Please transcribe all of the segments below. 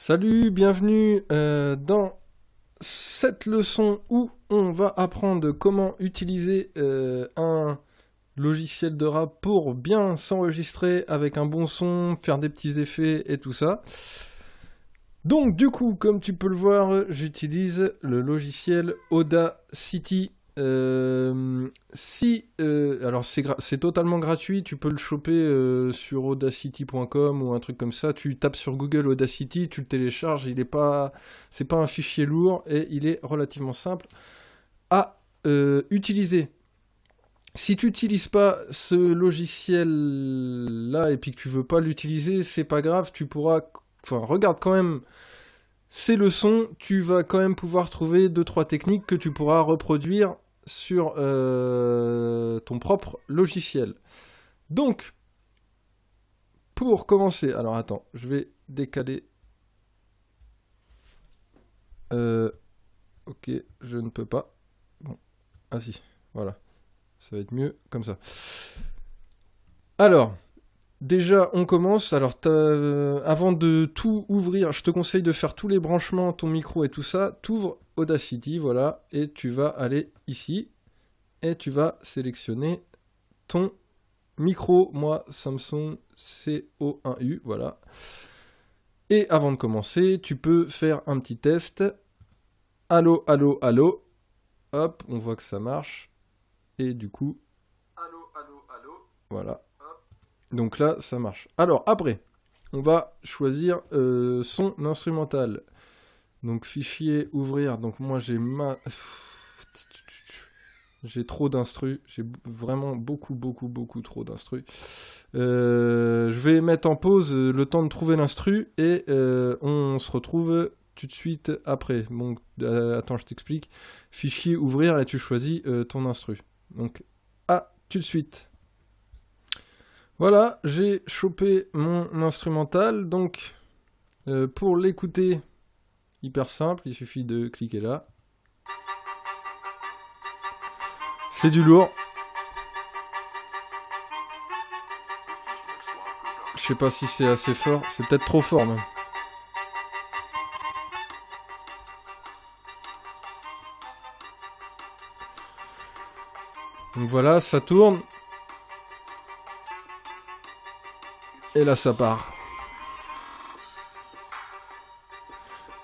Salut, bienvenue dans cette leçon où on va apprendre comment utiliser un logiciel de rap pour bien s'enregistrer avec un bon son, faire des petits effets et tout ça. Donc du coup, comme tu peux le voir, j'utilise le logiciel Audacity. Alors c'est totalement gratuit, tu peux le choper sur audacity.com ou un truc comme ça. Tu tapes sur Google Audacity, tu le télécharges. C'est pas un fichier lourd et il est relativement simple à utiliser. Si tu n'utilises pas ce logiciel-là et puis que tu veux pas l'utiliser, c'est pas grave, regarde quand même ces leçons, tu vas quand même pouvoir trouver 2-3 techniques que tu pourras reproduire sur ton propre logiciel. Donc, pour commencer, alors attends, je vais décaler. Ok, je ne peux pas. Bon, ah si, voilà. Ça va être mieux comme ça. Alors, déjà, on commence. Alors, avant de tout ouvrir, je te conseille de faire tous les branchements, ton micro et tout ça. T'ouvres Audacity, voilà, et tu vas aller ici, et tu vas sélectionner ton micro. Moi, Samsung CO1U, voilà. Et avant de commencer, tu peux faire un petit test. Allô, allô, allô. Hop, on voit que ça marche. Et du coup... Allô, allô, allô. Voilà. Donc là, ça marche. Alors, après, on va choisir son instrumental. Donc, fichier, ouvrir. Donc, moi, j'ai trop d'instru. J'ai vraiment beaucoup trop d'instru. Je vais mettre en pause le temps de trouver l'instru et on se retrouve tout de suite après. Donc, attends, je t'explique. Fichier, ouvrir, et tu choisis ton instru. Donc, à tout de suite. Voilà, j'ai chopé mon instrumental, donc pour l'écouter, hyper simple, il suffit de cliquer là. C'est du lourd. Je sais pas si c'est assez fort, c'est peut-être trop fort même. Donc voilà, ça tourne. Et là, ça part.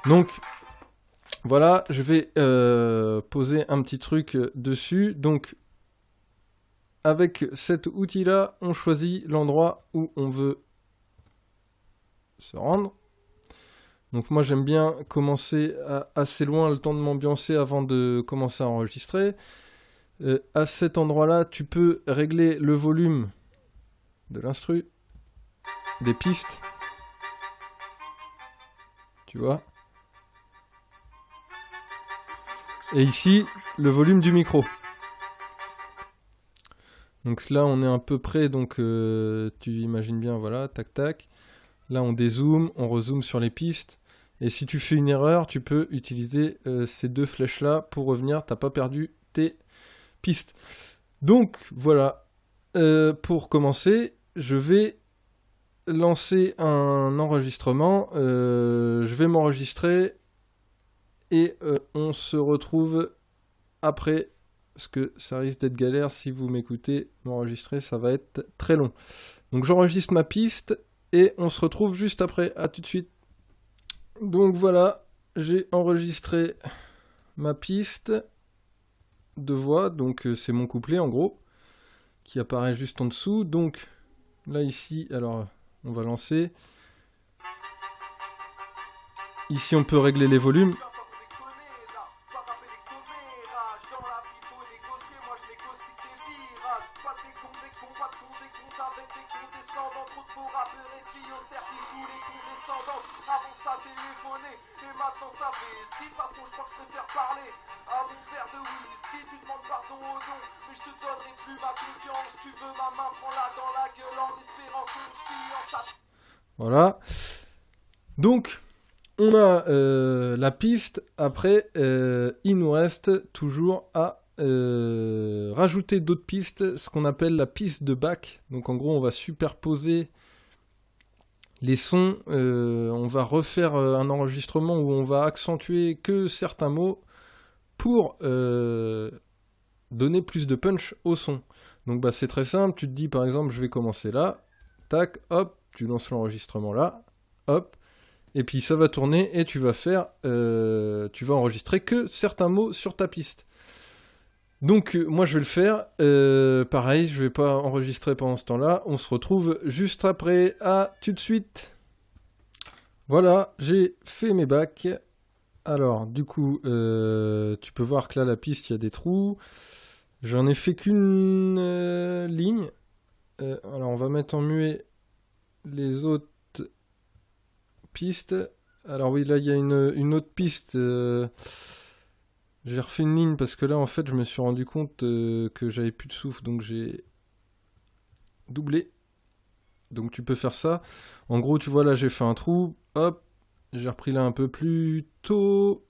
Donc, voilà, je vais poser un petit truc dessus. Donc, avec cet outil-là, on choisit l'endroit où on veut se rendre. Donc moi, j'aime bien commencer assez loin, le temps de m'ambiancer avant de commencer à enregistrer. À cet endroit-là, tu peux régler le volume de l'instru, des pistes, tu vois. Et ici, le volume du micro. Donc là, on est à peu près, donc tu imagines bien, voilà, tac tac. Là, on dézoome, on rezoome sur les pistes. Et si tu fais une erreur, tu peux utiliser ces deux flèches-là pour revenir. T'as pas perdu tes pistes. Donc, voilà. Pour commencer, je vais lancer un enregistrement. Je vais m'enregistrer et on se retrouve après, parce que ça risque d'être galère si vous m'écoutez m'enregistrer, ça va être très long. Donc j'enregistre ma piste et on se retrouve juste après. À tout de suite. Donc voilà, j'ai enregistré ma piste de voix, donc c'est mon couplet en gros, qui apparaît juste en dessous. Donc là ici, alors on va lancer. Ici on peut régler les volumes. Voilà. Donc, on a la piste. Après, il nous reste toujours à rajouter d'autres pistes, ce qu'on appelle la piste de back. Donc, en gros, on va superposer les sons, on va refaire un enregistrement où on va accentuer que certains mots pour donner plus de punch au son. Donc bah, c'est très simple, tu te dis par exemple je vais commencer là, tac, hop, tu lances l'enregistrement là, hop, et puis ça va tourner et tu vas enregistrer que certains mots sur ta piste. Donc moi je vais le faire, pareil, je vais pas enregistrer pendant ce temps-là, on se retrouve juste après, à tout de suite. Voilà, j'ai fait mes bacs. Alors du coup, tu peux voir que là la piste il y a des trous, j'en ai fait qu'une ligne. Alors on va mettre en muet les autres pistes. Alors oui, là il y a une autre piste. J'ai refait une ligne parce que là en fait je me suis rendu compte que j'avais plus de souffle, donc j'ai doublé. Donc tu peux faire ça. En gros tu vois là j'ai fait un trou, hop, j'ai repris là un peu plus tôt.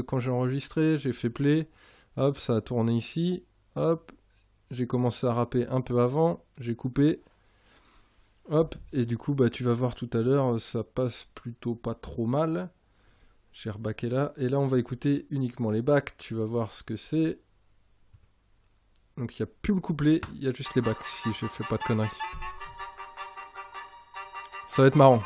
Quand j'ai enregistré, j'ai fait play, hop, ça a tourné ici, hop, j'ai commencé à rapper un peu avant, j'ai coupé, hop, et du coup bah tu vas voir tout à l'heure, ça passe plutôt pas trop mal. J'ai rebaqué là, et là on va écouter uniquement les backs, tu vas voir ce que c'est. Donc il n'y a plus le couplet, il y a juste les backs, si je fais pas de conneries. Ça va être marrant.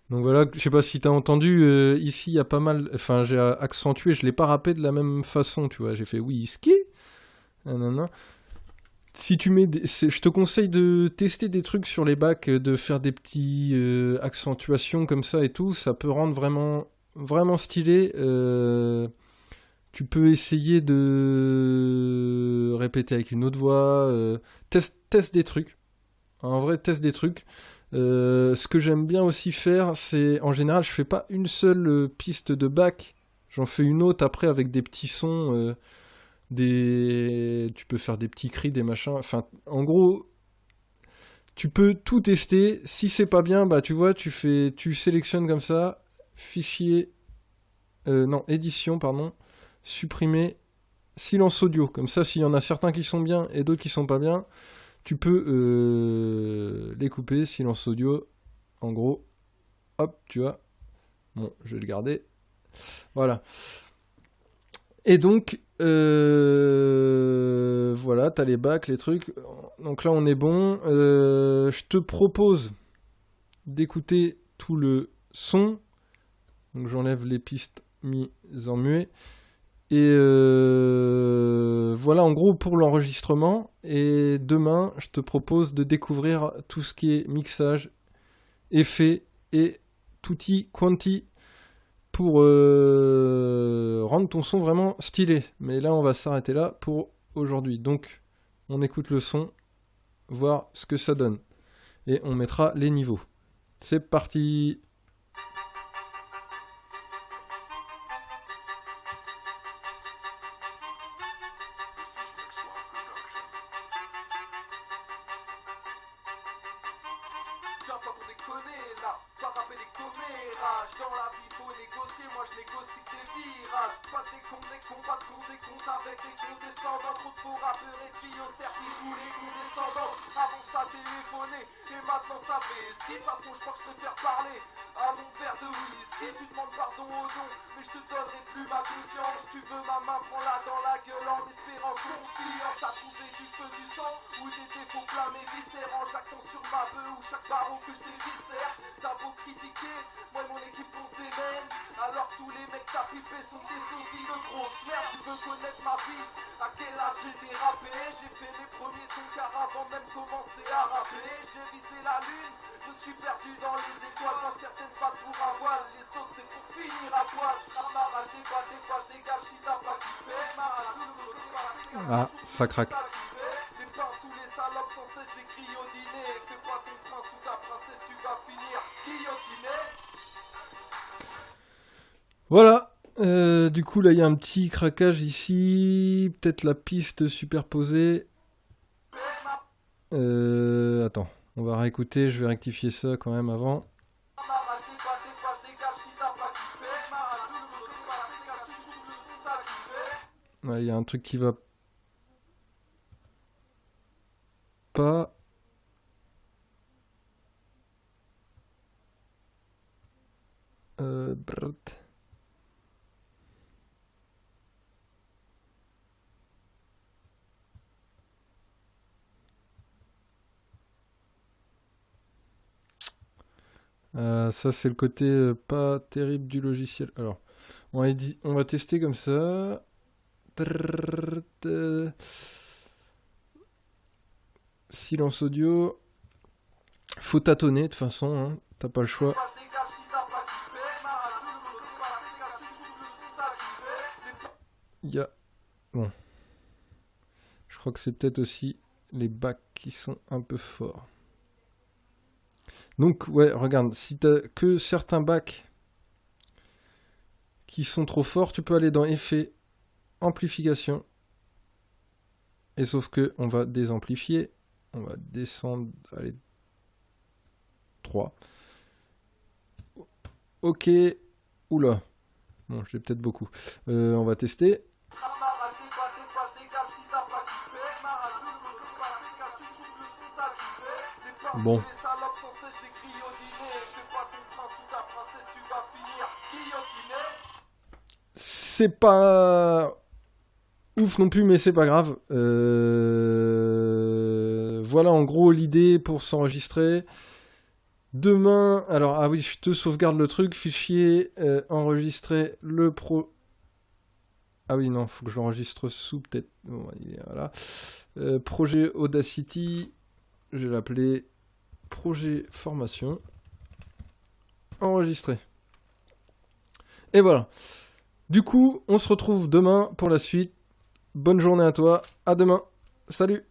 Donc voilà, je sais pas si t'as entendu, ici il y a pas mal, enfin j'ai accentué, je l'ai pas rappé de la même façon, tu vois, j'ai fait whisky, nanana. Si tu mets, je te conseille de tester des trucs sur les bacs, de faire des petits accentuations comme ça et tout, ça peut rendre vraiment, vraiment stylé. Tu peux essayer de répéter avec une autre voix, teste des trucs. En vrai, teste des trucs. Ce que j'aime bien aussi faire, c'est en général, je fais pas une seule piste de bac, j'en fais une autre après avec des petits sons, tu peux faire des petits cris, des machins. Enfin, en gros, tu peux tout tester. Si c'est pas bien, bah tu vois, tu sélectionnes comme ça, fichier, non, édition, pardon, supprimer, silence audio. Comme ça, s'il y en a certains qui sont bien et d'autres qui sont pas bien, tu peux les couper, silence audio, en gros, hop, tu vois. Bon, je vais le garder. Voilà. Et donc, voilà, t'as les bacs, les trucs. Donc là, on est bon. Je te propose d'écouter tout le son. Donc j'enlève les pistes mises en muet. Et voilà en gros pour l'enregistrement. Et demain, je te propose de découvrir tout ce qui est mixage, effet et tutti quanti pour rendre ton son vraiment stylé. Mais là, on va s'arrêter là pour aujourd'hui. Donc, on écoute le son, voir ce que ça donne. Et on mettra les niveaux. C'est parti! Ah, ça craque. Voilà. Du coup, là, il y a un petit craquage ici. Peut-être la piste superposée. Attends, on va réécouter, je vais rectifier ça quand même avant. Ouais, il y a un truc qui va pas. Brrrt. Ça c'est le côté pas terrible du logiciel. Alors, on va tester comme ça. Brrrt, silence audio. Faut tâtonner de toute façon, hein. T'as pas le choix. Il y a... Bon. Je crois que c'est peut-être aussi les bacs qui sont un peu forts. Donc, ouais, regarde, si t'as que certains bacs qui sont trop forts, tu peux aller dans Effets, Amplification. Et sauf que on va désamplifier. On va descendre, allez, 3. Ok. Oula. Bon, je l'ai peut-être beaucoup. On va tester. Bon. C'est pas ouf non plus, mais c'est pas grave. Voilà en gros l'idée pour s'enregistrer. Demain, alors, ah oui, je te sauvegarde le truc, fichier, enregistrer le pro... Ah oui, non, faut que j'enregistre sous, peut-être... Bon, voilà. Projet Audacity, je vais l'appeler projet formation. Enregistrer. Et voilà. Du coup, on se retrouve demain pour la suite. Bonne journée à toi, à demain. Salut!